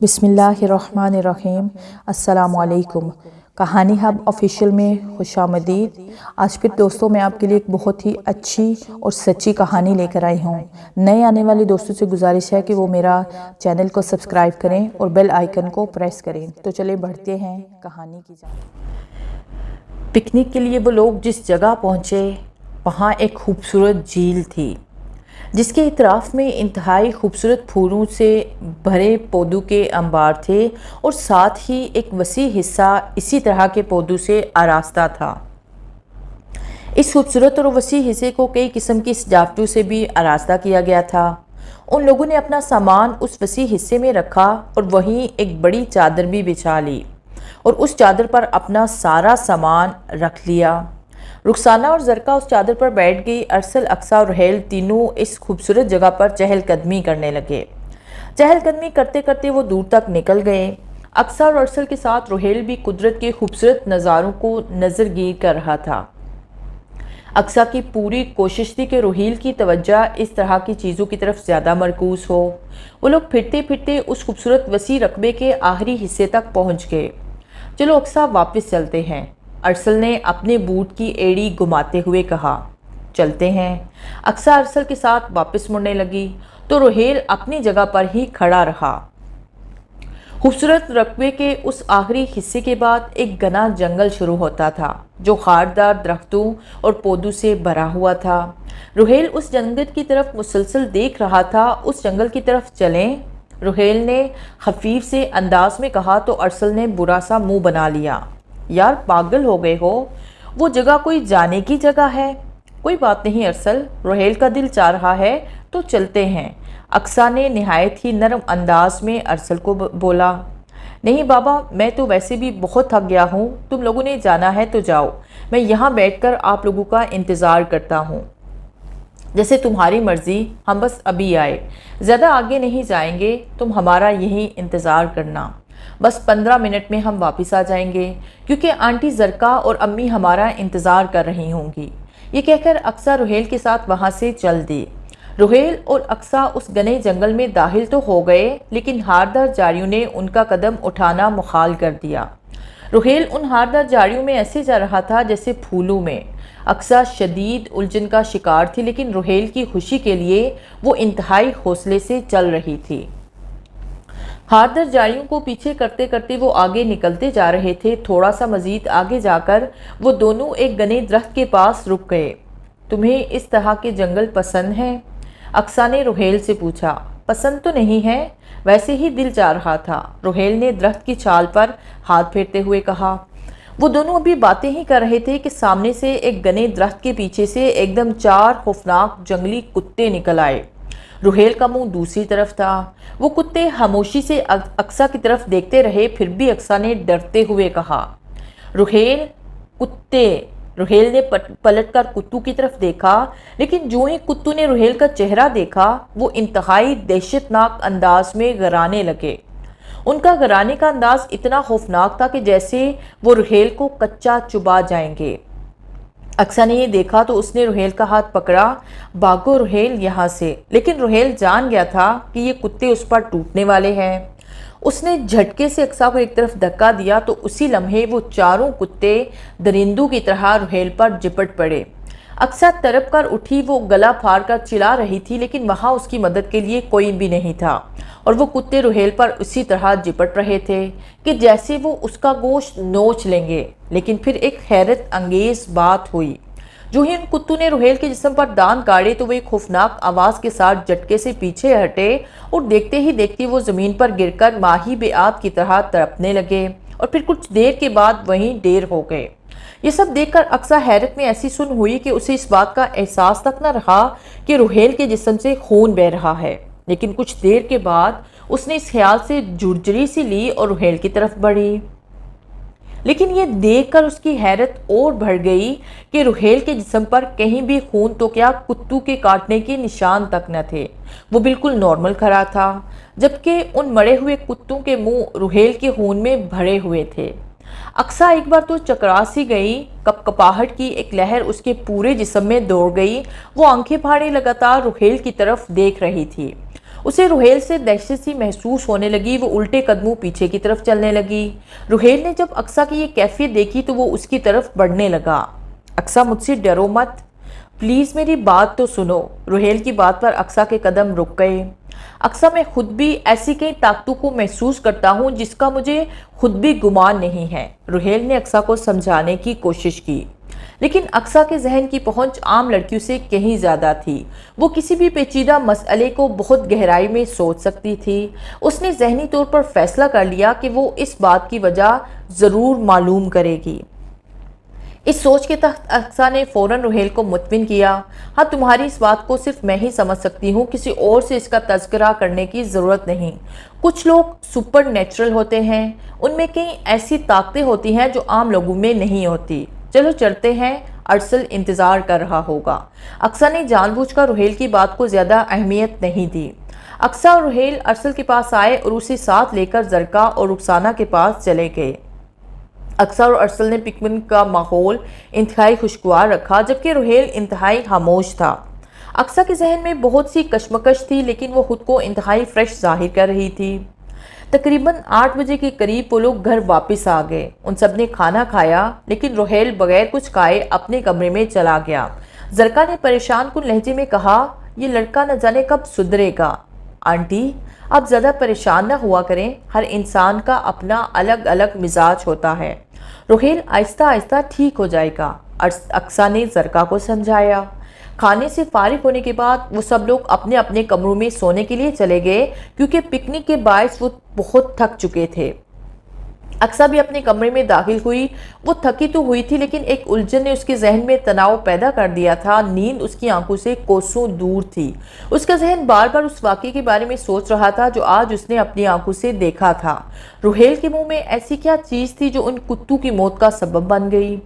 بسم اللہ الرحمن الرحیم۔ السلام علیکم۔ کہانی ہب آفیشیل میں خوش آمدید۔ آج پھر دوستوں میں آپ کے لیے ایک بہت ہی اچھی اور سچی کہانی لے کر آئی ہوں۔ نئے آنے والے دوستوں سے گزارش ہے کہ وہ میرا چینل کو سبسکرائب کریں اور بیل آئیکن کو پریس کریں۔ تو چلیں بڑھتے ہیں کہانی کی جانب۔ پکنک کے لیے وہ لوگ جس جگہ پہنچے وہاں ایک خوبصورت جھیل تھی جس کے اطراف میں انتہائی خوبصورت پھولوں سے بھرے پودوں کے انبار تھے اور ساتھ ہی ایک وسیع حصہ اسی طرح کے پودوں سے آراستہ تھا۔ اس خوبصورت اور وسیع حصے کو کئی قسم کی سجاوٹوں سے بھی آراستہ کیا گیا تھا۔ ان لوگوں نے اپنا سامان اس وسیع حصے میں رکھا اور وہیں ایک بڑی چادر بھی بچھا لی اور اس چادر پر اپنا سارا سامان رکھ لیا۔ رخسانہ اور زرقا اس چادر پر بیٹھ گئی۔ ارسل، اقصیٰ اور رحیل تینوں اس خوبصورت جگہ پر چہل قدمی کرنے لگے۔ چہل قدمی کرتے کرتے وہ دور تک نکل گئے۔ اقصیٰ اور ارسل کے ساتھ رحیل بھی قدرت کے خوبصورت نظاروں کو نظر گیر کر رہا تھا۔ اقصیٰ کی پوری کوشش تھی کہ رحیل کی توجہ اس طرح کی چیزوں کی طرف زیادہ مرکوز ہو۔ وہ لوگ پھرتے پھرتے اس خوبصورت وسیع رقبے کے آخری حصے تک پہنچ گئے۔ چلو اقصیٰ واپس چلتے ہیں، ارسل نے اپنے بوٹ کی ایڑی گھماتے ہوئے کہا۔ چلتے ہیں۔ اقصیٰ ارسل کے ساتھ واپس مڑنے لگی تو رحیل اپنی جگہ پر ہی کھڑا رہا۔ خوبصورت رقبے کے اس آخری حصے کے بعد ایک گھنا جنگل شروع ہوتا تھا جو خاردار درختوں اور پودوں سے بھرا ہوا تھا۔ رحیل اس جنگل کی طرف مسلسل دیکھ رہا تھا۔ اس جنگل کی طرف چلیں، رحیل نے خفیف سے انداز میں کہا تو ارسل نے برا سا منہ بنا لیا۔ یار پاگل ہو گئے ہو، وہ جگہ کوئی جانے کی جگہ ہے۔ کوئی بات نہیں ارسل، رحیل کا دل چاہ رہا ہے تو چلتے ہیں۔ اقصیٰ نے نہایت ہی نرم انداز میں ارسل کو بولا۔ نہیں بابا، میں تو ویسے بھی بہت تھک گیا ہوں، تم لوگوں نے جانا ہے تو جاؤ، میں یہاں بیٹھ کر آپ لوگوں کا انتظار کرتا ہوں۔ جیسے تمہاری مرضی، ہم بس ابھی آئے، زیادہ آگے نہیں جائیں گے، تم ہمارا یہیں انتظار کرنا، بس 15 منٹ میں ہم واپس آ جائیں گے کیونکہ آنٹی زرقا اور امی ہمارا انتظار کر رہی ہوں گی۔ یہ کہہ کر اقصیٰ رحیل کے ساتھ وہاں سے چل دی۔ رحیل اور اقصیٰ اس گھنے جنگل میں داخل تو ہو گئے لیکن ہاردار جھاڑیوں نے ان کا قدم اٹھانا محال کر دیا۔ رحیل ان ہاردار جھاڑیوں میں ایسے جا رہا تھا جیسے پھولوں میں۔ اقصیٰ شدید الجھن کا شکار تھی لیکن رحیل کی خوشی کے لیے وہ انتہائی حوصلے سے چل رہی تھی۔ ہاردر جھاڑیوں کو پیچھے کرتے کرتے وہ آگے نکلتے جا رہے تھے۔ تھوڑا سا مزید آگے جا کر وہ دونوں ایک گھنے درخت کے پاس رک گئے۔ تمہیں اس طرح کے جنگل پسند ہیں؟ اقصیٰ نے رحیل سے پوچھا۔ پسند تو نہیں ہے، ویسے ہی دل چاہ رہا تھا، رحیل نے درخت کی چھال پر ہاتھ پھیرتے ہوئے کہا۔ وہ دونوں ابھی باتیں ہی کر رہے تھے کہ سامنے سے ایک گھنے درخت کے پیچھے سے ایک دم 4 خوفناک جنگلی کتے نکل آئے۔ رحیل کا منہ دوسری طرف تھا۔ وہ کتے خاموشی سے اقصیٰ کی طرف دیکھتے رہے، پھر بھی اقصیٰ نے ڈرتے ہوئے کہا، رحیل، کتے۔ رحیل نے پلٹ کر کتوں کی طرف دیکھا لیکن جو ہی کتوں نے رحیل کا چہرہ دیکھا وہ انتہائی دہشت ناک انداز میں گھرانے لگے۔ ان کا گھرانے کا انداز اتنا خوفناک تھا کہ جیسے وہ رحیل کو کچا چبا جائیں گے۔ اقصیٰ نے یہ دیکھا تو اس نے رحیل کا ہاتھ پکڑا۔ بھاگو رحیل یہاں سے، لیکن رحیل جان گیا تھا کہ یہ کتے اس پر ٹوٹنے والے ہیں۔ اس نے جھٹکے سے اقصیٰ کو ایک طرف دھکا دیا تو اسی لمحے وہ چاروں کتے درندوں کی طرح رحیل پر جپٹ پڑے۔ اقصیٰ تڑپ کر اٹھی، وہ گلا پھاڑ کر چلا رہی تھی لیکن وہاں اس کی مدد کے لیے کوئی بھی نہیں تھا اور وہ کتے رحیل پر اسی طرح جپٹ رہے تھے کہ جیسے وہ اس کا گوشت نوچ لیں گے۔ لیکن پھر ایک حیرت انگیز بات ہوئی۔ جو ہی ان کتوں نے رحیل کے جسم پر دانت گاڑے تو وہ ایک خوفناک آواز کے ساتھ جھٹکے سے پیچھے ہٹے اور دیکھتے ہی دیکھتے وہ زمین پر گر کر ماہی بیعت کی طرح تڑپنے لگے اور پھر کچھ دیر کے بعد وہیں ڈیر ہو گئے۔ یہ سب دیکھ کر اقصیٰ حیرت میں ایسی سن ہوئی کہ اسے اس بات کا احساس تک نہ رہا کہ رحیل کے جسم سے خون بہہ رہا ہے، لیکن کچھ دیر کے بعد اس نے اس خیال سے جھرجھری سی لی اور رحیل کی طرف بڑھی۔ لیکن یہ دیکھ کر اس کی حیرت اور بڑھ گئی کہ رحیل کے جسم پر کہیں بھی خون تو کیا کتوں کے کاٹنے کے نشان تک نہ تھے۔ وہ بالکل نارمل کھڑا تھا جبکہ ان مڑے ہوئے کتوں کے منہ رحیل کے خون میں بھرے ہوئے تھے۔ اقصیٰ ایک بار تو چکرا سی گئی، کپکپاہٹ کی ایک لہر اس کے پورے جسم میں دوڑ گئی۔ وہ آنکھیں پھاڑے لگاتار رحیل کی طرف دیکھ رہی تھی۔ اسے روحیل سے دہشت سی محسوس ہونے لگی، وہ الٹے قدموں پیچھے کی طرف چلنے لگی۔ روحیل نے جب اقصیٰ کی یہ کیفیت دیکھی تو وہ اس کی طرف بڑھنے لگا۔ اقصیٰ مجھ سے ڈرو مت، پلیز میری بات تو سنو۔ روحیل کی بات پر اقصیٰ کے قدم رک گئے۔ اقصیٰ میں خود بھی ایسی کئی طاقتوں کو محسوس کرتا ہوں جس کا مجھے خود بھی گمان نہیں ہے۔ روحیل نے اقصیٰ کو سمجھانے کی کوشش کی، لیکن اقصیٰ کے ذہن کی پہنچ عام لڑکیوں سے کہیں زیادہ تھی۔ وہ کسی بھی پیچیدہ مسئلے کو بہت گہرائی میں سوچ سکتی تھی۔ اس نے ذہنی طور پر فیصلہ کر لیا کہ وہ اس بات کی وجہ ضرور معلوم کرے گی۔ اس سوچ کے تحت اقصیٰ نے فوراً روحیل کو مطمئن کیا، ہاں تمہاری اس بات کو صرف میں ہی سمجھ سکتی ہوں، کسی اور سے اس کا تذکرہ کرنے کی ضرورت نہیں۔ کچھ لوگ سپر نیچرل ہوتے ہیں، ان میں کئی ایسی طاقتیں ہوتی ہیں جو عام لوگوں میں نہیں ہوتی۔ چلو چلتے ہیں، ارسل انتظار کر رہا ہوگا۔ اقصیٰ نے جان بوجھ کر روحیل کی بات کو زیادہ اہمیت نہیں دی۔ اقصیٰ اور روحیل ارسل کے پاس آئے اور اسے ساتھ لے کر زرقا اور رخسانہ کے پاس چلے گئے۔ اقصیٰ اور ارسل نے پکنک کا ماحول انتہائی خوشگوار رکھا، جبکہ روحیل انتہائی خاموش تھا۔ اقصیٰ کے ذہن میں بہت سی کشمکش تھی، لیکن وہ خود کو انتہائی فریش ظاہر کر رہی تھی۔ تقریباً 8 بجے کے قریب وہ لوگ گھر واپس آ گئے۔ ان سب نے کھانا کھایا، لیکن روحیل بغیر کچھ کھائے اپنے کمرے میں چلا گیا۔ زرقا نے پریشان کن لہجے میں کہا، یہ لڑکا نہ جانے کب سدھرے گا۔ آنٹی، آپ زیادہ پریشان نہ ہوا کریں، ہر انسان کا اپنا الگ الگ مزاج ہوتا ہے۔ روحیل آہستہ آہستہ ٹھیک ہو جائے گا، اقصیٰ نے زرقا کو سمجھایا۔ کھانے سے فارغ ہونے کے بعد وہ سب لوگ اپنے اپنے کمروں میں سونے کے لیے چلے گئے، کیونکہ پکنک کے باعث وہ بہت تھک چکے تھے۔ اقصیٰ بھی اپنے کمرے میں داخل ہوئی۔ وہ تھکی تو ہوئی تھی، لیکن ایک الجھن نے اس کے ذہن میں تناؤ پیدا کر دیا تھا۔ نیند اس کی آنکھوں سے کوسوں دور تھی۔ اس کا ذہن بار بار اس واقعے کے بارے میں سوچ رہا تھا جو آج اس نے اپنی آنکھوں سے دیکھا تھا۔ روحیل کے منہ میں ایسی کیا چیز تھی جو ان کتوں کی موت کا سبب بن گئی؟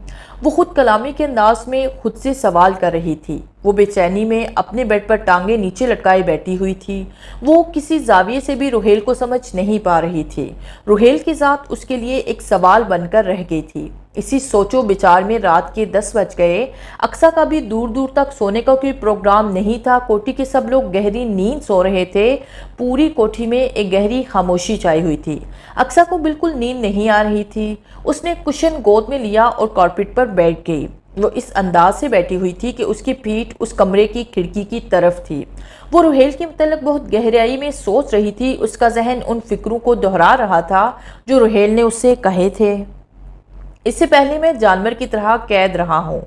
وہ خود کلامی کے انداز میں خود سے سوال کر رہی تھی۔ وہ بے چینی میں اپنے بیڈ پر ٹانگیں نیچے لٹکائے بیٹھی ہوئی تھی۔ وہ کسی زاویے سے بھی روحیل کو سمجھ نہیں پا رہی تھی۔ روحیل کی ذات اس کے لیے ایک سوال بن کر رہ گئی تھی۔ اسی سوچو بچار میں رات کے 10 بج گئے۔ اقصیٰ کا بھی دور دور تک سونے کا کوئی پروگرام نہیں تھا۔ کوٹھی کے سب لوگ گہری نیند سو رہے تھے۔ پوری کوٹھی میں ایک گہری خاموشی چھائی ہوئی تھی۔ اقصیٰ کو بالکل نیند نہیں آ رہی تھی۔ اس نے کشن گود میں لیا اور کارپیٹ پر بیٹھ گئی۔ وہ اس انداز سے بیٹھی ہوئی تھی کہ اس کی پیٹھ اس کمرے کی کھڑکی کی طرف تھی۔ وہ روحیل کے متعلق بہت گہرائی میں سوچ رہی تھی۔ اس کا ذہن ان فکروں کو دہرا رہا تھا جو روحیل نے اس سے کہے تھے۔ اس سے پہلے میں جانور کی طرح قید رہا ہوں۔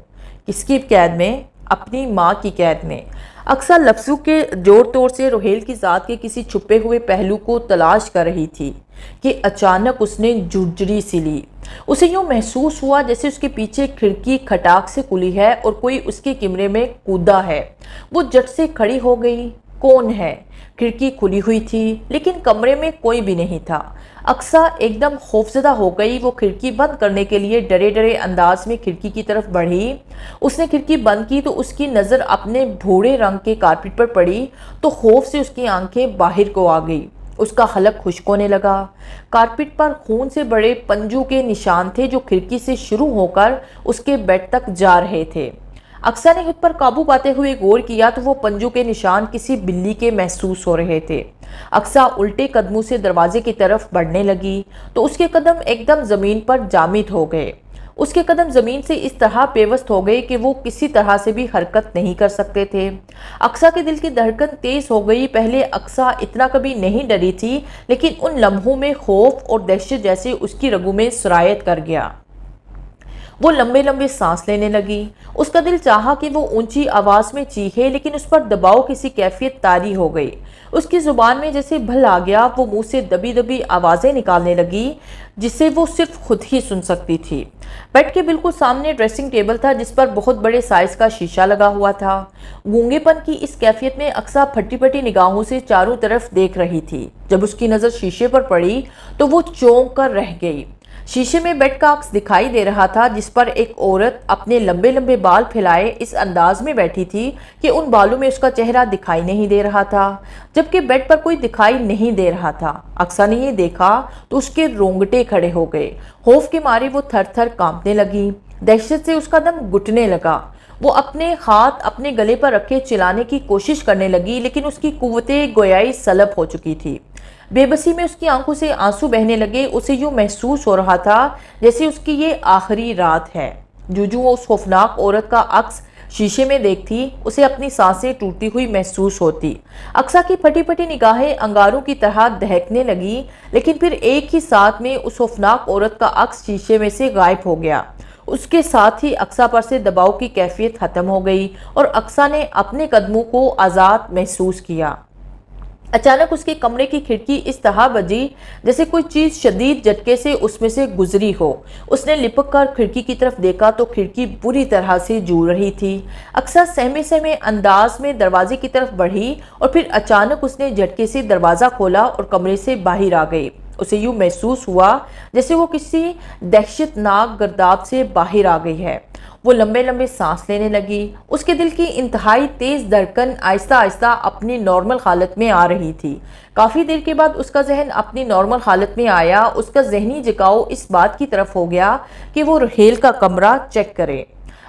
کس کی قید میں؟ اپنی ماں کی قید میں۔ اقصیٰ لفظوں کے جوڑ توڑ سے روحیل کی ذات کے کسی چھپے ہوئے پہلو کو تلاش کر رہی تھی کہ اچانک اس نے جھرجھری سی لی۔ اسے یوں محسوس ہوا جیسے اس کے پیچھے کھڑکی کھٹاک سے کھلی ہے اور کوئی اس کے کمرے میں کودا ہے۔ وہ جھٹ سے کھڑی ہو گئی۔ کون ہے؟ کھڑکی کھلی ہوئی تھی، لیکن کمرے میں کوئی بھی نہیں تھا۔ اقصیٰ ایک دم خوفزدہ ہو گئی۔ وہ کھڑکی بند کرنے کے لیے ڈرے ڈرے انداز میں کھڑکی کی طرف بڑھی۔ اس نے کھڑکی بند کی تو اس کی نظر اپنے بھورے رنگ کے کارپیٹ پر پڑی تو خوف سے اس کی آنکھیں باہر کو آ گئی۔ اس کا حلق خشک ہونے لگا۔ کارپیٹ پر خون سے بڑے پنجوں کے نشان تھے جو کھڑکی سے شروع ہو کر اس کے بیڈ تک جا رہے تھے۔ اقصیٰ نے خود پر قابو پاتے ہوئے غور کیا تو وہ پنجوں کے نشان کسی بلی کے محسوس ہو رہے تھے۔ اقصیٰ الٹے قدموں سے دروازے کی طرف بڑھنے لگی تو اس کے قدم ایک دم زمین پر جامد ہو گئے۔ اس کے قدم زمین سے اس طرح پیوست ہو گئے کہ وہ کسی طرح سے بھی حرکت نہیں کر سکتے تھے۔ اقصیٰ کے دل کی دھڑکن تیز ہو گئی۔ پہلے اقصیٰ اتنا کبھی نہیں ڈری تھی، لیکن ان لمحوں میں خوف اور دہشت جیسے اس کی رگوں میں سرایت کر گیا۔ وہ لمبے لمبے سانس لینے لگی۔ اس کا دل چاہا کہ وہ اونچی آواز میں چیخے، لیکن اس پر دباؤ کسی کیفیت طاری ہو گئی۔ اس کی زبان میں جیسے بھل آ گیا۔ وہ منہ سے دبی دبی آوازیں نکالنے لگی جسے وہ صرف خود ہی سن سکتی تھی۔ بیڈ کے بالکل سامنے ڈریسنگ ٹیبل تھا جس پر بہت بڑے سائز کا شیشہ لگا ہوا تھا۔ گونگے پن کی اس کیفیت میں اقصیٰ پھٹی پھٹی نگاہوں سے چاروں طرف دیکھ رہی تھی۔ جب اس کی نظر شیشے پر پڑی تو وہ چونک کر رہ گئی۔ شیشے میں بیڈ کا عکس دکھائی دے رہا تھا جس پر ایک عورت اپنے لمبے لمبے بال پھیلائے اس انداز میں بیٹھی تھی کہ ان بالوں میں اس کا چہرہ دکھائی نہیں دے رہا تھا، جبکہ بیڈ پر کوئی دکھائی نہیں دے رہا تھا۔ اقصیٰ نے یہ دیکھا تو اس کے رونگٹے کھڑے ہو گئے۔ خوف کے مارے وہ تھر تھر کانپنے لگی۔ دہشت سے اس کا دم گھٹنے لگا۔ وہ اپنے ہاتھ اپنے گلے پر رکھے چلانے کی کوشش کرنے لگی، لیکن اس کی قوت گویائی سلب ہو چکی تھی۔ بے بسی میں اس کی آنکھوں سے آنسو بہنے لگے۔ اسے یوں محسوس ہو رہا تھا جیسے اس کی یہ آخری رات ہے۔ جو وہ اس خوفناک عورت کا عکس شیشے میں دیکھتی، اسے اپنی سانسیں ٹوٹتی ہوئی محسوس ہوتی۔ اقصیٰ کی پھٹی پھٹی نگاہیں انگاروں کی طرح دہکنے لگی، لیکن پھر ایک ہی ساتھ میں اس خوفناک عورت کا عکس شیشے میں سے غائب ہو گیا۔ اس کے ساتھ ہی اقصیٰ پر سے دباؤ کی کیفیت ختم ہو گئی اور اقصیٰ نے اپنے قدموں کو آزاد محسوس کیا۔ اچانک اس کے کمرے کی کھڑکی اس طرح بجی جیسے کوئی چیز شدید جھٹکے سے اس میں سے گزری ہو۔ اس نے لپک کر کھڑکی کی طرف دیکھا تو کھڑکی بری طرح سے جھول رہی تھی۔ اقصیٰ سہمے سہمے انداز میں دروازے کی طرف بڑھی اور پھر اچانک اس نے جھٹکے سے دروازہ کھولا اور کمرے سے باہر آ گئی۔ اسے یوں محسوس ہوا جیسے وہ کسی دہشت ناک گرداب سے باہر آ گئی ہے۔ وہ لمبے لمبے سانس لینے لگی۔ اس کے دل کی انتہائی تیز دھڑکن آہستہ آہستہ اپنی نارمل حالت میں آ رہی تھی۔ کافی دیر کے بعد اس کا ذہن اپنی نارمل حالت میں آیا۔ اس کا ذہنی جھکاؤ اس بات کی طرف ہو گیا کہ وہ رحیل کا کمرہ چیک کرے۔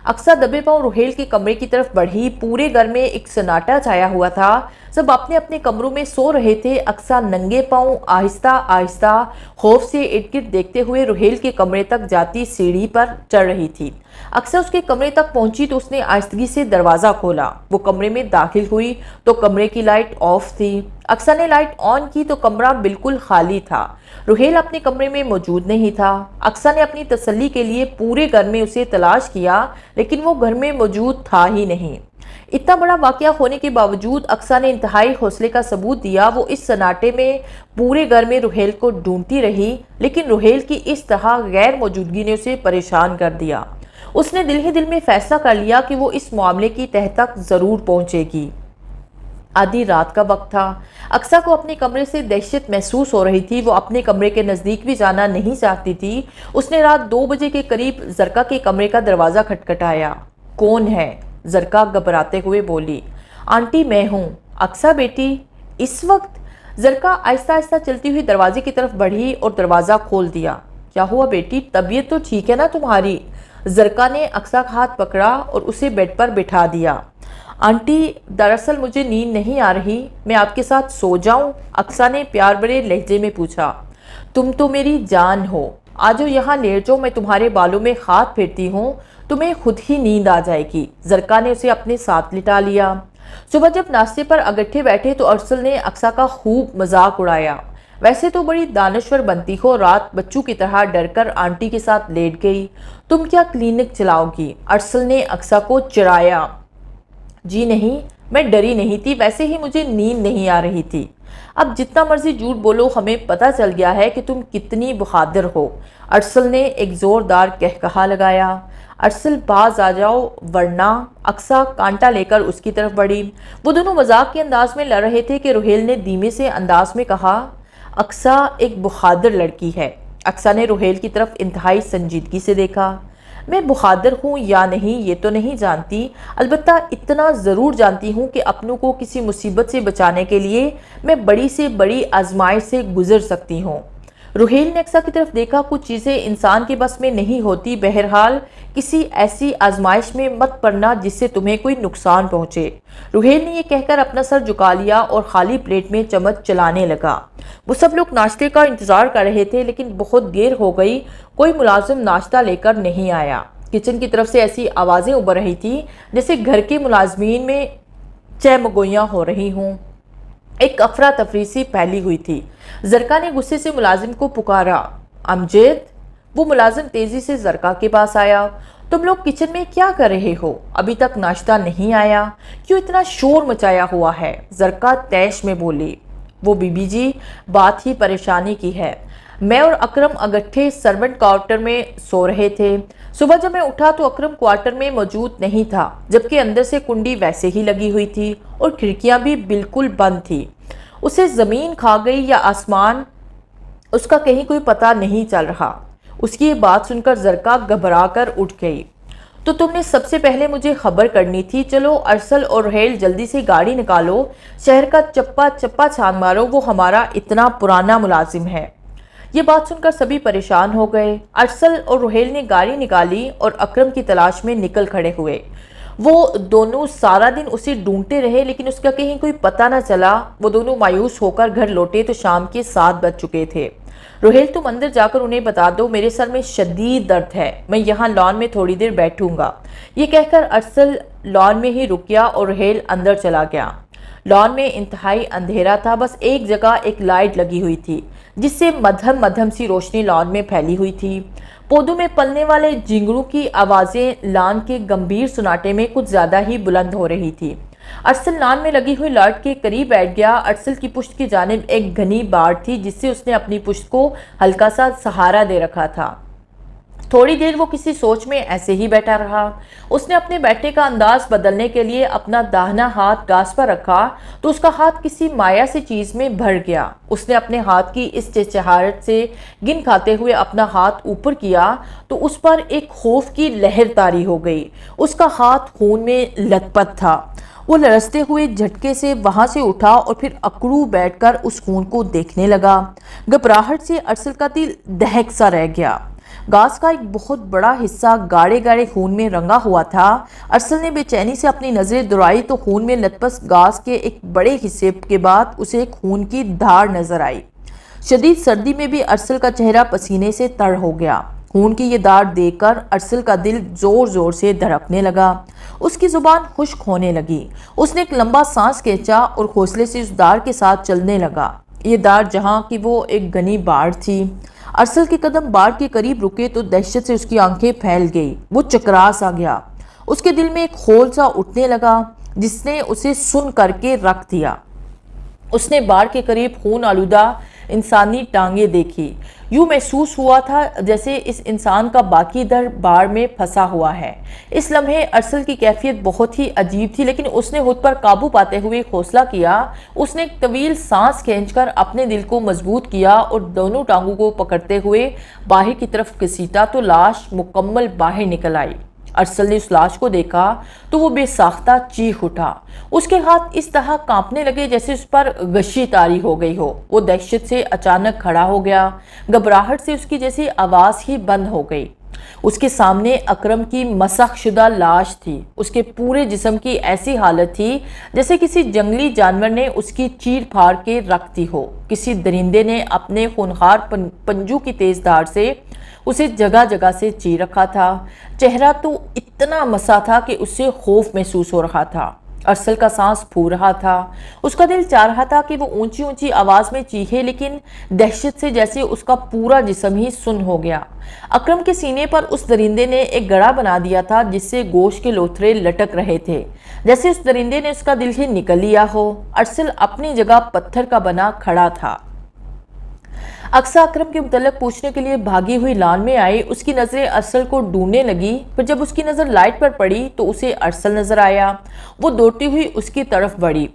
اقصیٰ دبے پاؤں رحیل کے کمرے کی طرف بڑھی۔ پورے گھر میں ایک سناٹا چھایا ہوا تھا۔ سب اپنے اپنے کمروں میں سو رہے تھے۔ اقصیٰ ننگے پاؤں آہستہ آہستہ خوف سے ارد گرد دیکھتے ہوئے رحیل کے کمرے تک جاتی سیڑھی پر چڑھ رہی تھی۔ اقصیٰ اس کے کمرے تک پہنچی تو اس نے آہستگی سے دروازہ کھولا۔ وہ کمرے میں داخل ہوئی تو کمرے کی لائٹ آف تھی۔ اقصیٰ نے لائٹ آن کی تو کمرہ بالکل خالی تھا۔ رحیل اپنے کمرے میں موجود نہیں تھا۔ اقصیٰ نے اپنی تسلی کے لیے پورے گھر میں اسے تلاش کیا، لیکن وہ گھر میں موجود تھا ہی نہیں۔ اتنا بڑا واقعہ ہونے کے باوجود اقصیٰ نے انتہائی حوصلے کا ثبوت دیا۔ وہ اس سناٹے میں پورے گھر میں رحیل کو ڈھونڈتی رہی، لیکن رحیل کی اس طرح غیر موجودگی نے اسے پریشان کر دیا۔ اس نے دل ہی دل میں فیصلہ کر لیا کہ وہ اس معاملے کی تہہ تک ضرور پہنچے گی۔ آدھی رات کا وقت تھا۔ اقصیٰ کو اپنے کمرے سے دہشت محسوس ہو رہی تھی۔ وہ اپنے کمرے کے نزدیک بھی جانا نہیں چاہتی تھی۔ اس نے رات 2 بجے کے قریب زرکا کے کمرے کا دروازہ کھٹکھٹایا۔ کون ہے؟ زرکا گھبراتے ہوئے بولی۔ آنٹی میں ہوں۔ اقصیٰ بیٹی، اس وقت؟ زرکا آہستہ آہستہ چلتی ہوئی دروازے کی طرف بڑھی اور دروازہ کھول دیا۔ کیا ہوا بیٹی؟ طبیعت تو ٹھیک ہے نا تمہاری؟ زرکا نے اقصیٰ کا ہاتھ پکڑا اور اسے بیڈ پر بٹھا دیا۔ آنٹی، دراصل مجھے نیند نہیں آ رہی، میں آپ کے ساتھ سو جاؤں؟ اقصیٰ نے پیار بھرے لہجے میں پوچھا۔ تم تو میری جان ہو، آجو یہاں لیٹ جاؤ، میں تمہارے بالوں میں ہاتھ پھیرتی ہوں، تمہیں خود ہی نیند آ جائے گی۔ زرکا نے اسے اپنے ساتھ لٹا لیا۔ صبح جب ناشتے پر اکٹھے بیٹھے تو ارسل نے اقصیٰ کا خوب مذاق اڑایا۔ ویسے تو بڑی دانشور بنتی ہو، رات بچوں کی طرح ڈر کر آنٹی کے ساتھ لیٹ گئی، تم کیا کلینک چلاؤ گی؟ ارسل نے اقصیٰ کو چڑھایا۔ جی نہیں، میں ڈری نہیں تھی، ویسے ہی مجھے نیند نہیں آ رہی تھی۔ اب جتنا مرضی جھوٹ بولو، ہمیں پتہ چل گیا ہے کہ تم کتنی بہادر ہو۔ ارسل نے ایک زوردار قہقہا لگایا۔ ارسل باز آ جاؤ ورنہ۔ اقصیٰ کانٹا لے کر اس کی طرف بڑھی۔ وہ دونوں مذاق کے انداز میں لڑ رہے تھے کہ رحیل نے دھیمے سے انداز میں کہا، اقصیٰ ایک بہادر لڑکی ہے۔ اقصیٰ نے رحیل کی طرف انتہائی سنجیدگی سے دیکھا۔ میں بہادر ہوں یا نہیں یہ تو نہیں جانتی، البتہ اتنا ضرور جانتی ہوں کہ اپنوں کو کسی مصیبت سے بچانے کے لیے میں بڑی سے بڑی آزمائش سے گزر سکتی ہوں۔ رحیل نے اقصیٰ کی طرف دیکھا۔ کچھ چیزیں انسان کے بس میں نہیں ہوتی، بہرحال کسی ایسی آزمائش میں مت پڑنا جس سے تمہیں کوئی نقصان پہنچے۔ رحیل نے یہ کہہ کر اپنا سر جھکا لیا اور خالی پلیٹ میں چمچ چلانے لگا۔ وہ سب لوگ ناشتے کا انتظار کر رہے تھے، لیکن بہت دیر ہو گئی، کوئی ملازم ناشتہ لے کر نہیں آیا۔ کچن کی طرف سے ایسی آوازیں ابھر رہی تھی جیسے گھر کے ملازمین میں چہمگوئیاں ہو رہی ہوں۔ ایک افراتفری سی پھیلی ہوئی تھی۔ زرکا نے غصے سے ملازم کو پکارا۔ امجد؟ وہ ملازم تیزی سے زرکا کے پاس آیا۔ تم لوگ کچن میں کیا کر رہے ہو؟ ابھی تک ناشتہ نہیں آیا؟ کیوں اتنا شور مچایا ہوا ہے؟ زرکا تیش میں بولی۔ وہ بی بی جی، بات ہی پریشانی کی ہے۔ میں اور اکرم اگٹھے سرونٹ کوارٹر میں سو رہے تھے۔ صبح جب میں اٹھا تو اکرم کوارٹر میں موجود نہیں تھا، جبکہ اندر سے کنڈی ویسے ہی لگی ہوئی تھی اور کھڑکیاں بھی بالکل بند تھی۔ اسے زمین کھا گئی یا آسمان، اس کا کہیں کوئی پتہ نہیں چل رہا۔ اس کی یہ بات سن کر زرکا گھبرا کر اٹھ گئی۔ تو تم نے سب سے پہلے مجھے خبر کرنی تھی۔ چلو ارسل اور رحیل جلدی سے گاڑی نکالو، شہر کا چپا چپا چھان مارو، وہ ہمارا اتنا پرانا ملازم ہے۔ یہ بات سن کر سبھی پریشان ہو گئے۔ ارسل اور رحیل نے گاڑی نکالی اور اکرم کی تلاش میں نکل کھڑے ہوئے۔ وہ دونوں سارا دن اسے ڈھونڈتے رہے لیکن اس کا کہیں کوئی پتہ نہ چلا۔ وہ دونوں مایوس ہو کر گھر لوٹے تو شام کے 7 بج چکے تھے۔ روہیل تم اندر جا کر انہیں بتا دو میرے سر میں شدید درد ہے، میں یہاں لان میں تھوڑی دیر بیٹھوں گا۔ یہ کہہ کر ارسل لان میں ہی رک گیا اور روہیل اندر چلا گیا۔ لان میں انتہائی اندھیرا تھا، بس ایک جگہ ایک لائٹ لگی ہوئی تھی جس سے مدھم مدھم سی روشنی لان میں پھیلی ہوئی تھی۔ پودوں میں پلنے والے جھینگروں کی آوازیں لان کے گمبھیر سناٹے میں کچھ زیادہ ہی بلند ہو رہی تھی۔ ارسل لان میں لگی ہوئی لائٹ کے قریب بیٹھ گیا۔ ارسل کی پشت کی جانب ایک گھنی باڑ تھی جس سے اس نے اپنی پشت کو ہلکا سا سہارا دے رکھا تھا۔ تھوڑی دیر وہ کسی سوچ میں ایسے ہی بیٹھا رہا۔ اس نے اپنے بیٹھنے کا انداز بدلنے کے لیے اپنا داہنا ہاتھ گاس پر رکھا تو اس کا ہاتھ کسی مایا سی چیز میں بھر گیا۔ اس نے اپنے ہاتھ کی اس چہچہاہٹ سے گن کھاتے ہوئے اپنا ہاتھ اوپر کیا تو اس پر ایک خوف کی لہر طاری ہو گئی۔ اس کا ہاتھ خون میں لت پت تھا۔ وہ لرزتے ہوئے جھٹکے سے وہاں سے اٹھا اور پھر اکڑو بیٹھ کر اس خون کو دیکھنے لگا۔ گھبراہٹ سے ارسل کا دل دہک سا رہ گیا۔ گاس کا ایک بہت بڑا حصہ گاڑے گاڑے خون میں رنگا ہوا تھا۔ ارسل نے بے چینی سے اپنی نظریں دوڑائی تو خون میں لتپس گاس کے ایک بڑے حصے کے بعد اسے خون کی دھار نظر آئی۔ شدید سردی میں بھی ارسل کا چہرہ پسینے سے تر ہو گیا۔ خون کی یہ دھار دیکھ کر ارسل کا دل زور زور سے دھڑکنے لگا۔ اس کی زبان خشک ہونے لگی۔ اس نے ایک لمبا سانس کھینچا اور حوصلے سے اس دھار کے ساتھ چلنے لگا۔ یہ دھار جہاں کی وہ ایک گھنی باڑ تھی۔ ارسل کے قدم باڑ کے قریب رکے تو دہشت سے اس کی آنکھیں پھیل گئی۔ وہ چکرا سا گیا۔ اس کے دل میں ایک خول سا اٹھنے لگا جس نے اسے سن کر کے رکھ دیا۔ اس نے باڑ کے قریب خون آلودہ انسانی ٹانگیں دیکھی۔ یوں محسوس ہوا تھا جیسے اس انسان کا باقی در باڑ میں پھنسا ہوا ہے۔ اس لمحے ارسل کی کیفیت بہت ہی عجیب تھی لیکن اس نے خود پر قابو پاتے ہوئے حوصلہ کیا۔ اس نے ایک طویل سانس کھینچ کر اپنے دل کو مضبوط کیا اور دونوں ٹانگوں کو پکڑتے ہوئے باہر کی طرف گھسیٹا تو لاش مکمل باہر نکل آئی۔ ارسل نے اس لاش کو دیکھا تو وہ بے ساختہ چیخ اٹھا۔ اس کے ہاتھ اس طرح کانپنے لگے جیسے اس پر غشی طاری ہو گئی ہو۔ وہ دہشت سے اچانک کھڑا ہو گیا۔ گھبراہٹ سے اس کی جیسی آواز ہی بند ہو گئی۔ اس کے سامنے اکرم کی مسخ شدہ لاش تھی۔ اس کے پورے جسم کی ایسی حالت تھی جیسے کسی جنگلی جانور نے اس کی چیر پھاڑ کے رکھ دی ہو۔ کسی درندے نے اپنے خونخوار پنجوں کی تیز دھار سے اسے جگہ جگہ سے چیر رکھا تھا۔ چہرہ تو اتنا مسا تھا کہ اس سے خوف محسوس ہو رہا تھا۔ ارسل کا سانس پھول رہا تھا۔ اس کا دل چاہ رہا تھا کہ وہ اونچی اونچی آواز میں چیخے لیکن دہشت سے جیسے اس کا پورا جسم ہی سن ہو گیا۔ اکرم کے سینے پر اس درندے نے ایک گڑھا بنا دیا تھا جس سے گوشت کے لوتھڑے لٹک رہے تھے جیسے اس درندے نے اس کا دل ہی نکل لیا ہو۔ ارسل اپنی جگہ پتھر کا بنا کھڑا تھا۔ اقصیٰ اکرم کے متعلق پوچھنے کے لیے بھاگی ہوئی لان میں آئی۔ اس کی نظریں ارسل کو ڈھونڈنے لگی، پھر جب اس کی نظر لائٹ پر پڑی تو اسے ارسل نظر آیا۔ وہ دوڑتی ہوئی اس کی طرف بڑھی۔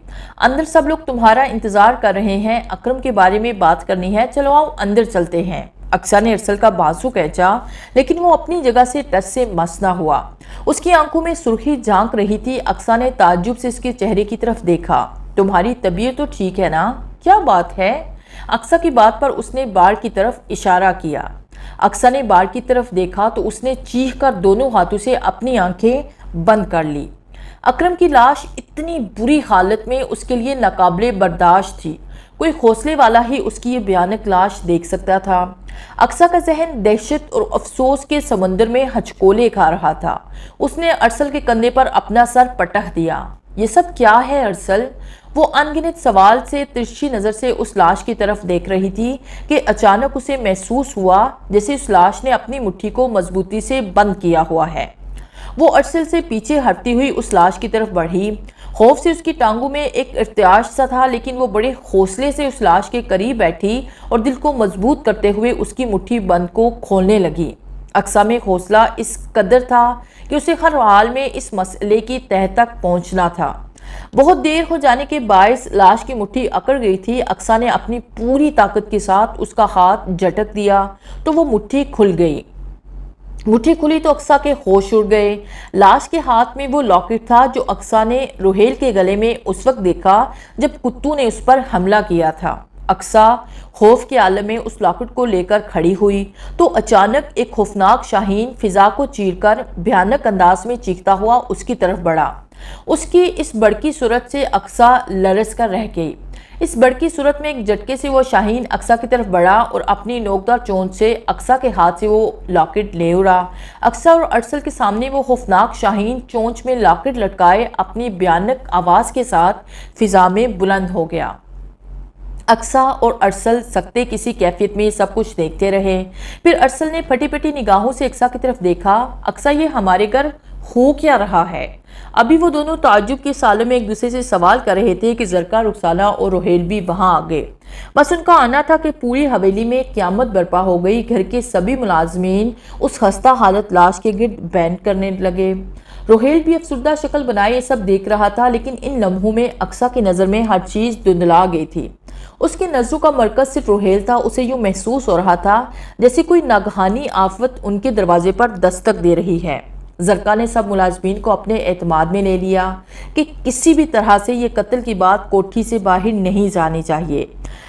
اندر سب لوگ تمہارا انتظار کر رہے ہیں، اکرم کے بارے میں بات کرنی ہے، چلو آؤ اندر چلتے ہیں۔ اقصیٰ نے ارسل کا بازو کھینچا لیکن وہ اپنی جگہ سے ٹس سے مس نہ ہوا۔ اس کی آنکھوں میں سرخی جھانک رہی تھی۔ اقصیٰ نے تعجب سے اس کے چہرے کی طرف دیکھا۔ تمہاری طبیعت تو ٹھیک ہے نا؟ کیا بات ہے؟ اقصیٰ کی بات پر اس نے باڑ کی طرف اشارہ کیا۔ اقصیٰ نے باڑ کی طرف دیکھا تو اس نے چیخ کر دونوں ہاتھوں سے اپنی آنکھیں بند کر لی۔ اکرم کی لاش اتنی بری حالت میں اس کے لیے ناقابل برداشت تھی۔ کوئی حوصلے والا ہی اس کی یہ بھیانک لاش دیکھ سکتا تھا۔ اقصیٰ کا ذہن دہشت اور افسوس کے سمندر میں ہچکولے کھا رہا تھا۔ اس نے ارسل کے کندھے پر اپنا سر پٹخ دیا۔ یہ سب کیا ہے ارسل؟ وہ ان گنت سوال سے ترچھی نظر سے اس لاش کی طرف دیکھ رہی تھی کہ اچانک اسے محسوس ہوا جیسے اس لاش نے اپنی مٹھی کو مضبوطی سے بند کیا ہوا ہے۔ وہ ارسل سے پیچھے ہٹتی ہوئی اس لاش کی طرف بڑھی۔ خوف سے اس کی ٹانگوں میں ایک ارتعاش سا تھا لیکن وہ بڑے حوصلے سے اس لاش کے قریب بیٹھی اور دل کو مضبوط کرتے ہوئے اس کی مٹھی بند کو کھولنے لگی۔ اقصیٰ میں حوصلہ اس قدر تھا کہ اسے ہر حال میں اس مسئلے کی تہہ تک پہنچنا تھا۔ بہت دیر ہو جانے کے باعث لاش کی مٹھی اکڑ گئی تھی۔ اقصیٰ نے اپنی پوری طاقت کے ساتھ اس کا ہاتھ جھٹک دیا تو وہ مٹھی کھل گئی۔ مٹھی کھلی تو اقصیٰ کے ہوش اڑ گئے۔ لاش کے ہاتھ میں وہ لاکٹ تھا جو اقصیٰ نے روہیل کے گلے میں اس وقت دیکھا جب کتوں نے اس پر حملہ کیا تھا۔ اقصیٰ خوف کے عالم میں اس لاکٹ کو لے کر کھڑی ہوئی تو اچانک ایک خوفناک شاہین فضا کو چیر کر بھیانک انداز میں چیختا ہوا اس کی طرف بڑھا۔ اس کی اس بڑکی صورت سے اقصیٰ لرز کر رہ گئی۔ اس بڑکی صورت میں ایک جھٹکے سے وہ شاہین اقصیٰ کی طرف بڑھا اور اپنی نوکدار چونچ سے اقصیٰ کے ہاتھ سے وہ لاکٹ لے اڑا۔ اقصیٰ اور ارسل کے سامنے وہ خوفناک شاہین چونچ میں لاکٹ لٹکائے اپنی بھیانک آواز کے ساتھ فضا میں بلند ہو گیا۔ اقصیٰ اور ارسل سکتے کسی کیفیت میں یہ سب کچھ دیکھتے رہے۔ پھر ارسل نے پھٹی پھٹی نگاہوں سے اقصیٰ کی طرف دیکھا۔ اقصیٰ، یہ ہمارے گھر ہو کیا رہا ہے؟ ابھی وہ دونوں تعجب کے سالوں میں ایک دوسرے سے سوال کر رہے تھے کہ زرکا، رخسانہ اور روحیل بھی وہاں آ گئے۔ بس ان کا آنا تھا کہ پوری حویلی میں قیامت برپا ہو گئی۔ گھر کے سبھی ملازمین اس خستہ حالت لاش کے گرد بینڈ کرنے لگے۔ روحیل بھی افسردہ شکل بنائے یہ سب دیکھ رہا تھا، لیکن ان لمحوں میں اقصیٰ کی نظر میں ہر چیز دھندلا گئی تھی۔ اس کی نظروں کا مرکز صرف روحیل تھا۔ اسے یوں محسوس ہو رہا تھا جیسے کوئی ناگہانی آفت ان کے دروازے پر دستک دے رہی ہے۔ زرکا نے سب ملازمین کو اپنے اعتماد میں لے لیا کہ کسی بھی طرح سے یہ قتل کی بات کوٹھی سے باہر نہیں جانی چاہیے،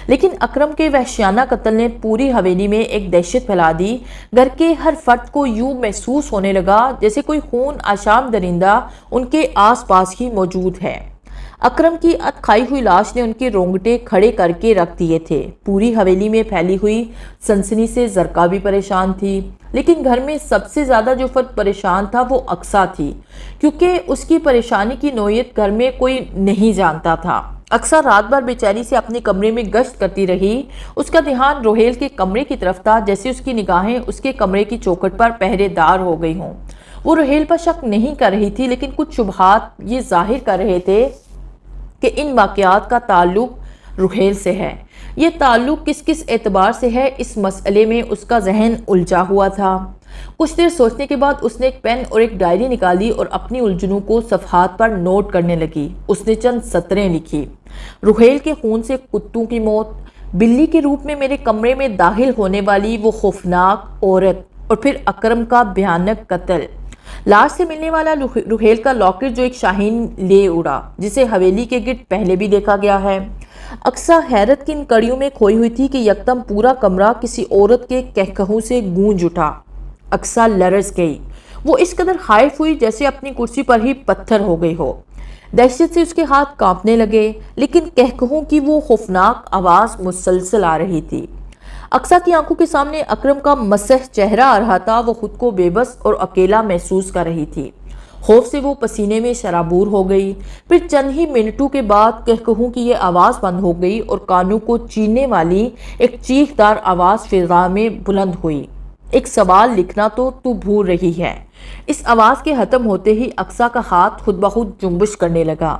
لیکن اکرم کے وحشیانہ قتل نے پوری حویلی میں ایک دہشت پھیلا دی۔ گھر کے ہر فرد کو یوں محسوس ہونے لگا جیسے کوئی خون آشام درندہ ان کے آس پاس ہی موجود ہے۔ اکرم کی ات کھائی ہوئی لاش نے ان کے رونگٹے کھڑے کر کے رکھ دیے تھے۔ پوری حویلی میں پھیلی ہوئی سنسنی سے زرکا بھی پریشان تھی، لیکن گھر میں سب سے زیادہ جو فرد پریشان تھا وہ اقصیٰ تھی، کیونکہ اس کی پریشانی کی نوعیت گھر میں کوئی نہیں جانتا تھا۔ اقصیٰ رات بھر بے چینی سے اپنے کمرے میں گشت کرتی رہی۔ اس کا دھیان روحیل کے کمرے کی طرف تھا، جیسے اس کی نگاہیں اس کے کمرے کی چوکھٹ پر پہرے دار ہو گئی ہوں۔ وہ روحیل پر شک نہیں کر رہی تھی، لیکن کچھ شبہات یہ ظاہر کر رہے تھے کہ ان واقعات کا تعلق روحیل سے ہے۔ یہ تعلق کس کس اعتبار سے ہے، اس مسئلے میں اس کا ذہن الجھا ہوا تھا۔ کچھ دیر سوچنے کے بعد اس نے ایک پین اور ایک ڈائری نکالی اور اپنی الجھنوں کو صفحات پر نوٹ کرنے لگی۔ اس نے چند سطریں لکھی: روحیل کے خون سے کتوں کی موت، بلی کے روپ میں میرے کمرے میں داخل ہونے والی وہ خوفناک عورت، اور پھر اکرم کا بھیانک قتل، لاش سے ملنے والا روحیل کا لاکٹ جو ایک شاہین لے اڑا، جسے حویلی کے گرد پہلے بھی دیکھا گیا ہے۔ اقصیٰ حیرت کی ان کڑیوں میں کھوئی ہوئی تھی کہ یکدم پورا کمرہ کسی عورت کے کہکہوں سے گونج اٹھا۔ اقصیٰ لرز گئی۔ وہ اس قدر خائف ہوئی جیسے اپنی کرسی پر ہی پتھر ہو گئی ہو۔ دہشت سے اس کے ہاتھ کانپنے لگے، لیکن کہکہوں کی وہ خوفناک آواز مسلسل آ رہی تھی۔ اقصیٰ کی آنکھوں کے سامنے اکرم کا مسح چہرہ آ رہا تھا۔ وہ خود کو بے بس اور اکیلا محسوس کر رہی تھی۔ خوف سے وہ پسینے میں شرابور ہو گئی۔ پھر چند ہی منٹوں کے بعد کہکہوں کی یہ آواز بند ہو گئی اور کانوں کو چیننے والی ایک چیخ دار آواز فضا میں بلند ہوئی: ایک سوال لکھنا تو بھول رہی ہے۔ اس آواز کے ختم ہوتے ہی اقصیٰ کا ہاتھ خود بخود جنبش کرنے لگا،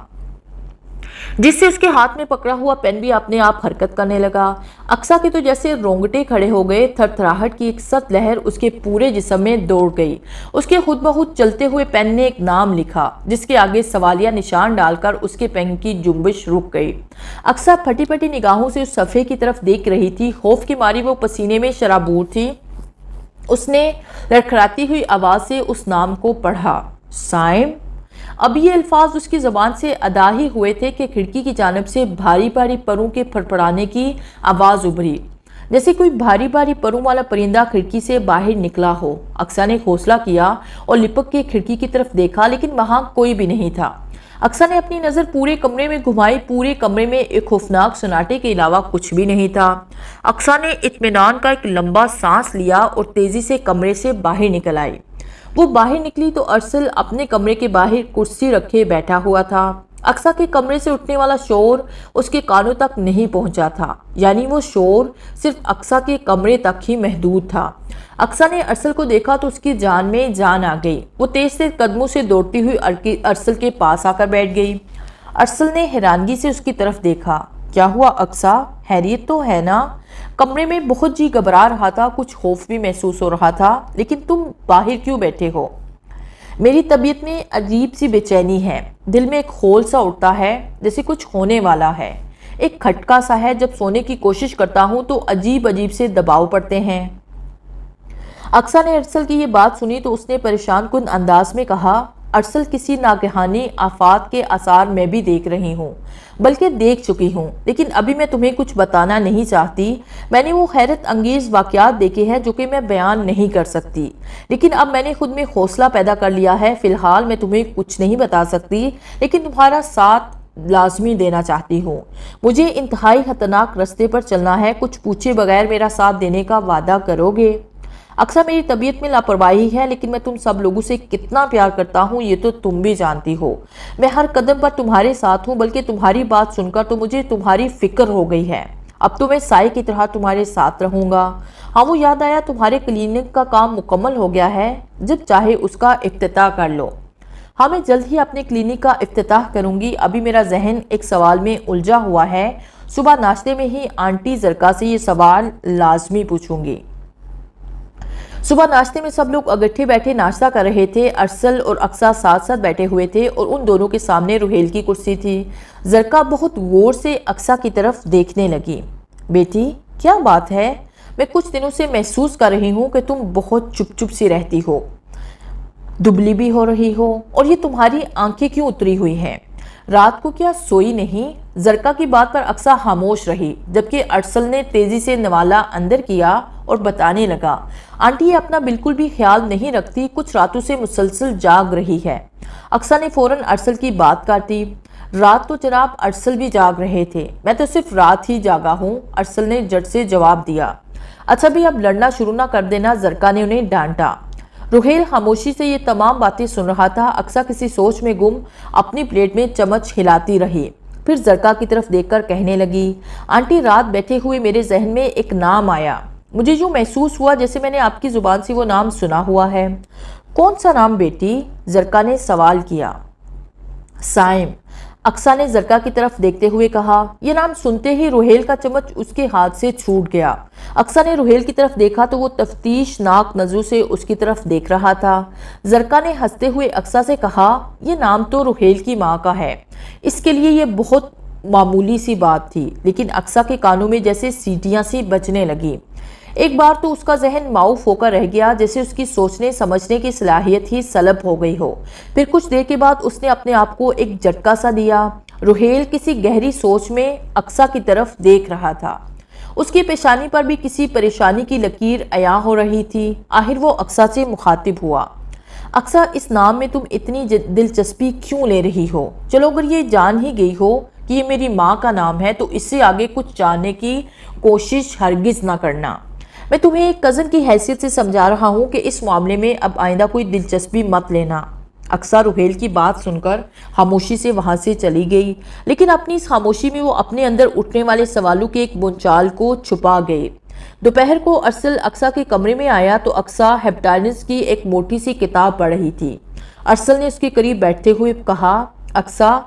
جس سے اس کے ہاتھ میں پکڑا ہوا پین بھی اپنے آپ حرکت کرنے لگا۔ اقصیٰ کے تو جیسے رونگٹے کھڑے ہو گئے۔ تھر تھراہٹ کی ایک سخت لہر اس کے پورے جسم میں دوڑ گئی۔ اس کے خود بخود چلتے ہوئے پین نے ایک نام لکھا، جس کے آگے سوالیہ نشان ڈال کر اس کے پین کی جنبش رک گئی۔ اقصیٰ پھٹی پھٹی نگاہوں سے اس صفحے کی طرف دیکھ رہی تھی۔ خوف کی ماری وہ پسینے میں شرابور تھی۔ اس نے لڑکھڑاتی ہوئی آواز سے اس نام کو پڑھا: سائم۔ اب یہ الفاظ اس کی زبان سے ادا ہی ہوئے تھے کہ کھڑکی کی جانب سے بھاری بھاری پروں کے پھڑپڑانے کی آواز ابھری، جیسے کوئی بھاری بھاری پروں والا پرندہ کھڑکی سے باہر نکلا ہو۔ اقصیٰ نے حوصلہ کیا اور لپک کے کھڑکی کی طرف دیکھا، لیکن وہاں کوئی بھی نہیں تھا۔ اقصیٰ نے اپنی نظر پورے کمرے میں گھمائی۔ پورے کمرے میں ایک خوفناک سناٹے کے علاوہ کچھ بھی نہیں تھا۔ اقصیٰ نے اطمینان کا ایک لمبا سانس لیا اور تیزی سے کمرے سے باہر نکل آئی۔ وہ باہر نکلی تو ارسل اپنے کمرے کے باہر کرسی رکھے بیٹھا ہوا تھا۔ اقصیٰ کے کمرے سے اٹھنے والا شور اس کے کانوں تک نہیں پہنچا تھا، یعنی وہ شور صرف اقصیٰ کے کمرے تک ہی محدود تھا۔ اقصیٰ نے ارسل کو دیکھا تو اس کی جان میں جان آ گئی۔ وہ تیز تیز قدموں سے دوڑتی ہوئی ارسل کے پاس آ کر بیٹھ گئی۔ ارسل نے حیرانگی سے اس کی طرف دیکھا۔ کیا ہوا اقصیٰ، خیریت تو ہے نا؟ کمرے میں بہت جی گھبرا رہا تھا، کچھ خوف بھی محسوس ہو رہا تھا، لیکن تم باہر کیوں بیٹھے ہو؟ میری طبیعت میں عجیب سی بے چینی ہے، دل میں ایک خول سا اٹھتا ہے جیسے کچھ ہونے والا ہے، ایک کھٹکا سا ہے۔ جب سونے کی کوشش کرتا ہوں تو عجیب عجیب سے دباؤ پڑتے ہیں۔ اقصیٰ نے ارسل کی یہ بات سنی تو اس نے پریشان کن انداز میں کہا: ارسل کسی ناگہانی آفات کے آثار میں بھی دیکھ رہی ہوں، بلکہ دیکھ چکی ہوں، لیکن ابھی میں تمہیں کچھ بتانا نہیں چاہتی۔ میں نے وہ حیرت انگیز واقعات دیکھے ہیں جو کہ میں بیان نہیں کر سکتی، لیکن اب میں نے خود میں حوصلہ پیدا کر لیا ہے۔ فی الحال میں تمہیں کچھ نہیں بتا سکتی، لیکن تمہارا ساتھ لازمی دینا چاہتی ہوں۔ مجھے انتہائی خطرناک رستے پر چلنا ہے، کچھ پوچھے بغیر میرا ساتھ دینے کا وعدہ کرو گے؟ اکثر میری طبیعت میں لاپرواہی ہے، لیکن میں تم سب لوگوں سے کتنا پیار کرتا ہوں یہ تو تم بھی جانتی ہو۔ میں ہر قدم پر تمہارے ساتھ ہوں، بلکہ تمہاری بات سن کر تو مجھے تمہاری فکر ہو گئی ہے۔ اب تو میں سائے کی طرح تمہارے ساتھ رہوں گا۔ ہاں، وہ یاد آیا، تمہارے کلینک کا کام مکمل ہو گیا ہے، جب چاہے اس کا افتتاح کر لو۔ ہاں، میں جلد ہی اپنے کلینک کا افتتاح کروں گی۔ ابھی میرا ذہن ایک سوال میں الجھا ہوا ہے۔ صبح ناشتے میں ہی آنٹی زرکا سے یہ سوال لازمی پوچھوں گی۔ صبح ناشتے میں سب لوگ اکٹھے بیٹھے ناشتہ کر رہے تھے۔ ارسل اور اقصیٰ ساتھ ساتھ بیٹھے ہوئے تھے اور ان دونوں کے سامنے روحیل کی کرسی تھی۔ زرکا بہت غور سے اقصیٰ کی طرف دیکھنے لگی۔ بیٹی، کیا بات ہے؟ میں کچھ دنوں سے محسوس کر رہی ہوں کہ تم بہت چپ چپ سی رہتی ہو، دبلی بھی ہو رہی ہو، اور یہ تمہاری آنکھیں کیوں اتری ہوئی ہیں؟ رات کو کیا سوئی نہیں؟ زرکا کی بات پر اقصیٰ خاموش رہی، جبکہ ارسل نے تیزی سے نوالا اندر کیا اور بتانے لگا، آنٹی یہ اپنا بالکل بھی خیال نہیں رکھتی، کچھ راتوں سے مسلسل جاگ رہی ہے۔ اقصیٰ نے فوراً ارسل کی بات کاٹی۔ رات تو جناب ارسل بھی جاگ رہے تھے، میں تو صرف رات ہی جاگا ہوں، ارسل نے جٹ سے جواب دیا۔ اچھا بھی اب لڑنا شروع نہ کر دینا، زرکا نے انہیں ڈانٹا۔ روحیل خاموشی سے یہ تمام باتیں سن رہا تھا۔ اقصیٰ کسی سوچ میں گم اپنی پلیٹ میں چمچ ہلاتی رہی، پھر زرکا کی طرف دیکھ کر کہنے لگی، آنٹی رات بیٹھے ہوئے میرے ذہن میں ایک نام آیا، مجھے یوں محسوس ہوا جیسے میں نے آپ کی زبان سے وہ نام سنا ہوا ہے۔ کون سا نام بیٹی؟ زرکا نے سوال کیا۔ سائم، اقصیٰ نے زرکا کی طرف دیکھتے ہوئے کہا۔ یہ نام سنتے ہی روحیل کا چمچ اس کے ہاتھ سے چھوٹ گیا۔ اقصیٰ نے روحیل کی طرف دیکھا تو وہ تفتیش ناک نظروں سے اس کی طرف دیکھ رہا تھا۔ زرکا نے ہنستے ہوئے اقصیٰ سے کہا، یہ نام تو روحیل کی ماں کا ہے۔ اس کے لیے یہ بہت معمولی سی بات تھی، لیکن اقصیٰ کے کانوں میں جیسے سیٹیاں سی بجنے لگی۔ ایک بار تو اس کا ذہن معوف ہو کر رہ گیا، جیسے اس کی سوچنے سمجھنے کی صلاحیت ہی سلب ہو گئی ہو۔ پھر کچھ دیر کے بعد اس نے اپنے آپ کو ایک جھٹکا سا دیا۔ روحیل کسی گہری سوچ میں اقصیٰ کی طرف دیکھ رہا تھا۔ اس کی پیشانی پر بھی کسی پریشانی کی لکیر عیاں ہو رہی تھی۔ آخر وہ اقصیٰ سے مخاطب ہوا، اقصیٰ اس نام میں تم اتنی دلچسپی کیوں لے رہی ہو؟ چلو اگر یہ جان ہی گئی ہو کہ یہ میری ماں کا نام ہے تو اس سے آگے کچھ جاننے کی کوشش ہرگز نہ کرنا۔ میں تمہیں ایک کزن کی حیثیت سے سمجھا رہا ہوں کہ اس معاملے میں اب آئندہ کوئی دلچسپی مت لینا۔ اقصیٰ روحیل کی بات سن کر خاموشی سے وہاں سے چلی گئی، لیکن اپنی اس خاموشی میں وہ اپنے اندر اٹھنے والے سوالوں کے ایک بنچال کو چھپا گئے۔ دوپہر کو ارسل اقصیٰ کے کمرے میں آیا تو اقصیٰ ہیپاٹائٹس کی ایک موٹی سی کتاب پڑھ رہی تھی۔ ارسل نے اس کے قریب بیٹھتے ہوئے کہا، اقصیٰ،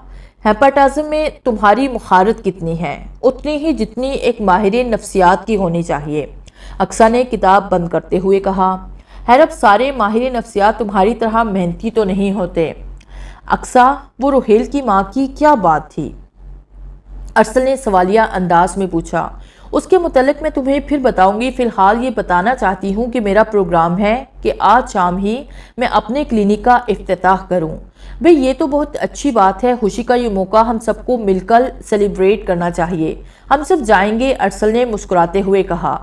ہیپاٹائٹس میں تمہاری مہارت کتنی ہے؟ اتنی ہی جتنی ایک ماہر نفسیات کی ہونی چاہیے۔ اقصیٰ نے کتاب بند کرتے ہوئے کہا، خیر اب سارے ماہر نفسیات تمہاری طرح محنتی تو نہیں ہوتے۔ اقصیٰ، وہ روحیل کی ماں کی کیا بات تھی؟ ارسل نے سوالیہ انداز میں پوچھا۔ اس کے متعلق میں تمہیں پھر بتاؤں گی، فی الحال یہ بتانا چاہتی ہوں کہ میرا پروگرام ہے کہ آج شام ہی میں اپنے کلینک کا افتتاح کروں۔ بھئی یہ تو بہت اچھی بات ہے، خوشی کا یہ موقع ہم سب کو مل کر سیلیبریٹ کرنا چاہیے۔ ہم سب جائیں گے، ارسل نے مسکراتے ہوئے کہا۔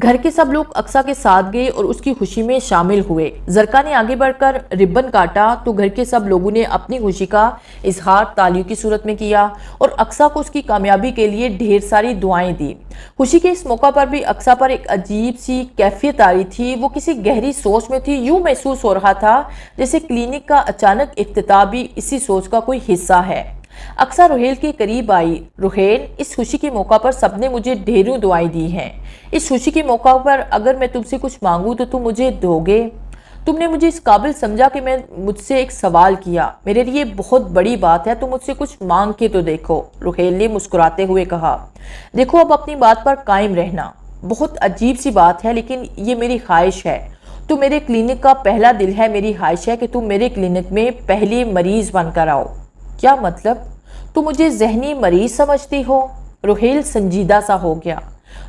گھر کے سب لوگ اقصیٰ کے ساتھ گئے اور اس کی خوشی میں شامل ہوئے۔ زرکا نے آگے بڑھ کر ربن کاٹا تو گھر کے سب لوگوں نے اپنی خوشی کا اظہار تالیوں کی صورت میں کیا اور اقصیٰ کو اس کی کامیابی کے لیے ڈھیر ساری دعائیں دی۔ خوشی کے اس موقع پر بھی اقصیٰ پر ایک عجیب سی کیفیت آ رہی تھی، وہ کسی گہری سوچ میں تھی۔ یوں محسوس ہو رہا تھا جیسے کلینک کا اچانک افتتاح بھی اسی سوچ کا کوئی حصہ ہے۔ اقصیٰ روحیل کے قریب آئی۔ روحیل، اس خوشی کے موقع پر سب نے مجھے ڈھیروں دعائیں دی ہیں۔ اس خوشی کے موقع پر اگر میں تم سے کچھ مانگوں تو تم مجھے دو گے؟ تم نے مجھے اس قابل سمجھا کہ میں مجھ سے ایک سوال کیا، میرے لیے بہت بڑی بات ہے، تم مجھ سے کچھ مانگ کے تو دیکھو، روحیل نے مسکراتے ہوئے کہا۔ دیکھو اب اپنی بات پر قائم رہنا، بہت عجیب سی بات ہے لیکن یہ میری خواہش ہے، تو میرے کلینک کا پہلا دل ہے، میری خواہش ہے کہ تم میرے کلینک میں پہلی مریض بن کر آؤ۔ کیا مطلب؟ تم مجھے ذہنی مریض سمجھتی ہو؟ روحیل سنجیدہ سا ہو گیا۔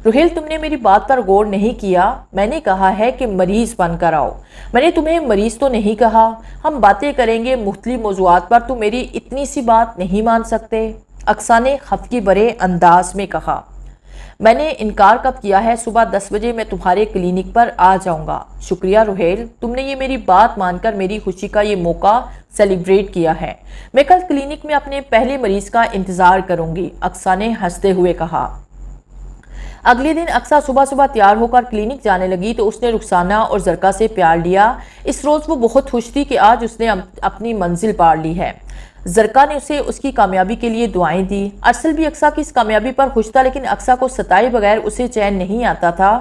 روہیل تم نے میری بات پر غور نہیں کیا، میں نے کہا ہے کہ مریض بن کر آؤ، میں نے تمہیں مریض تو نہیں کہا، ہم باتیں کریں گے مختلف موضوعات پر، تم میری اتنی سی بات نہیں مان سکتے؟ اقصیٰ نے خفگی بھرے انداز میں کہا۔ میں نے انکار کب کیا ہے؟ صبح 10 بجے میں تمہارے کلینک پر آ جاؤں گا۔ شکریہ روہیل، تم نے یہ میری بات مان کر میری خوشی کا یہ موقع سیلیبریٹ کیا ہے۔ میں کل کلینک میں اپنے پہلے مریض کا انتظار کروں گی، اقصیٰ نے ہنستے ہوئے کہا۔ اگلے دن اقصیٰ صبح تیار ہو کر کلینک جانے لگی تو اس نے رخسانہ اور زرکا سے پیار لیا۔ اس روز وہ بہت خوش تھی کہ آج اس نے اپنی منزل پار لی ہے۔ زرکا نے اسے اس کی کامیابی کے لیے دعائیں دی۔ ارسل بھی اقصیٰ کی اس کامیابی پر خوش تھا، لیکن اقصیٰ کو ستائے بغیر اسے چین نہیں آتا تھا۔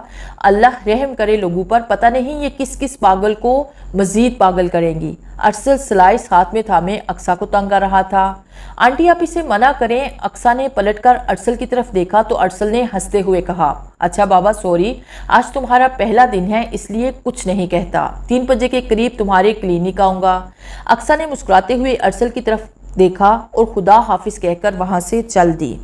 اللہ رحم کرے لوگوں پر، پتہ نہیں یہ کس پاگل کو مزید پاگل کریں گی۔ ارسل سلائس ہاتھ میں تھامے اقصیٰ کو تنگ کر رہا تھا۔ آنٹی آپ اسے منع کریں۔ اقصیٰ نے پلٹ کر ارسل کی طرف دیکھا تو ارسل نے ہنستے ہوئے کہا، اچھا بابا سوری، آج تمہارا پہلا دن ہے اس لیے کچھ نہیں کہتا، 3 بجے کے قریب تمہارے کلینک آؤں گا۔ اقصیٰ نے مسکراتے ہوئے ارسل کی طرف دیکھا اور خدا حافظ کہہ کر وہاں سے چل دی۔